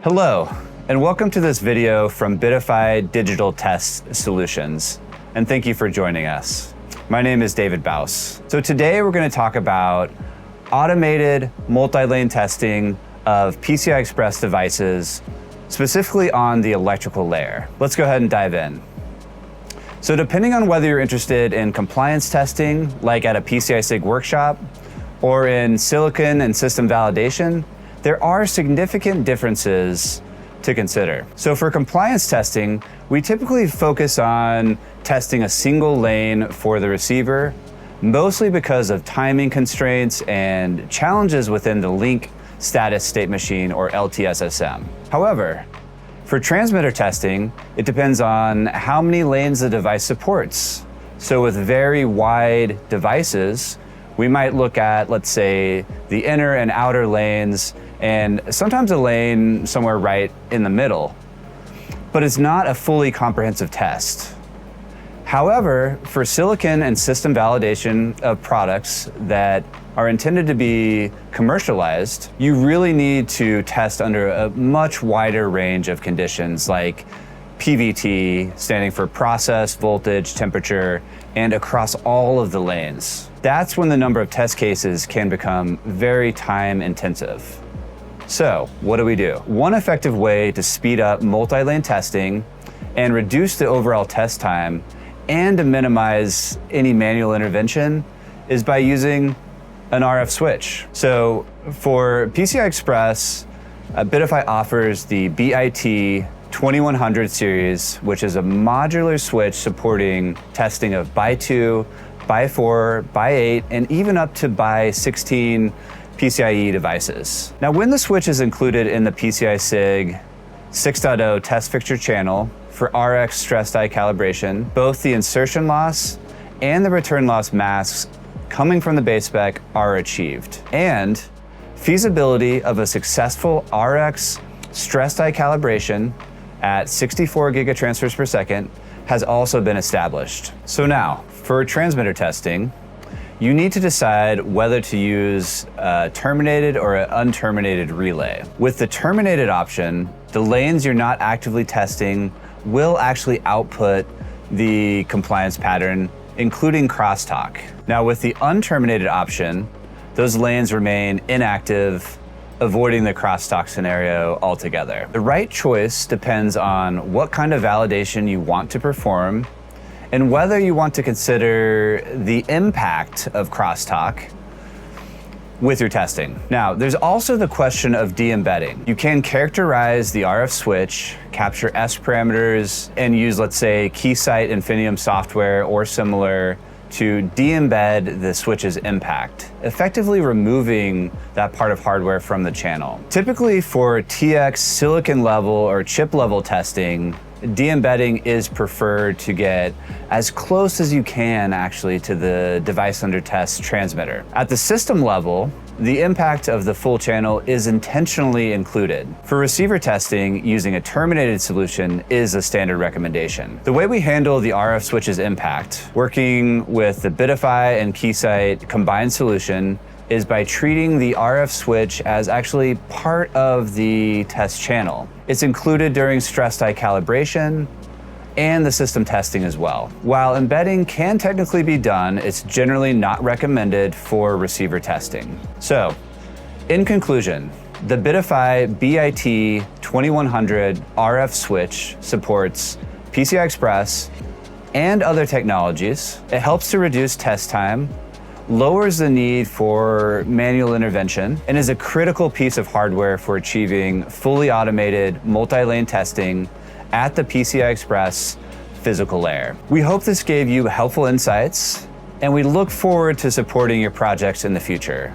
Hello, and welcome to this video from BitifEye Digital Test Solutions, and thank you for joining us. My name is David Bouse. So today we're going to talk about automated multi-lane testing of PCI Express devices, specifically on the electrical layer. Let's go ahead and dive in. So depending on whether you're interested in compliance testing, like at a PCI-SIG workshop, or in silicon and system validation, there are significant differences to consider. So for compliance testing, we typically focus on testing a single lane for the receiver, mostly because of timing constraints and challenges within the link status state machine, or LTSSM. However, for transmitter testing, it depends on how many lanes the device supports. So with very wide devices, we might look at, let's say, the inner and outer lanes, and sometimes a lane somewhere right in the middle. But it's not a fully comprehensive test. However, for silicon and system validation of products that are intended to be commercialized, you really need to test under a much wider range of conditions, like PVT, standing for process, voltage, temperature, and across all of the lanes. That's when the number of test cases can become very time intensive. So what do? One effective way to speed up multi-lane testing and reduce the overall test time and to minimize any manual intervention is by using an RF switch. So for PCI Express, BitifEye offers the BIT-2100 series, which is a modular switch supporting testing of BI2, BI4, BI8, and even up to BI16 PCIe devices. Now, when the switch is included in the PCI-SIG 6.0 test fixture channel for RX stress die calibration, both the insertion loss and the return loss masks coming from the base spec are achieved. And feasibility of a successful RX stress die calibration at 64 gigatransfers per second has also been established. So now, for transmitter testing, you need to decide whether to use a terminated or an unterminated relay. With the terminated option, the lanes you're not actively testing will actually output the compliance pattern, including crosstalk. Now with the unterminated option, those lanes remain inactive, avoiding the crosstalk scenario altogether. The right choice depends on what kind of validation you want to perform and whether you want to consider the impact of crosstalk with your testing. Now, there's also the question of de-embedding. You can characterize the RFswitch, capture S parameters, and use, let's say, Keysight Infinium software or similar to de-embed the switch's impact, effectively removing that part of hardware from the channel. Typically for TX silicon level or chip level testing, de-embedding is preferred to get as close as you can actually to the device under test transmitter. At the system level, the impact of the full channel is intentionally included. For receiver testing, using a terminated solution is a standard recommendation. The way we handle the RF switch's impact, working with the BitifEye and Keysight combined solution, is by treating the RF switch as actually part of the test channel. It's included during stress die calibration and the system testing as well. While embedding can technically be done, it's generally not recommended for receiver testing. So, in conclusion, the BitifEye BIT-2100 RF switch supports PCI Express and other technologies. It helps to reduce test time, lowers the need for manual intervention, and is a critical piece of hardware for achieving fully automated multi-lane testing at the PCI Express physical layer. We hope this gave you helpful insights, and we look forward to supporting your projects in the future.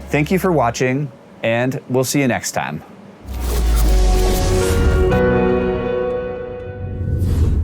Thank you for watching, and we'll see you next time.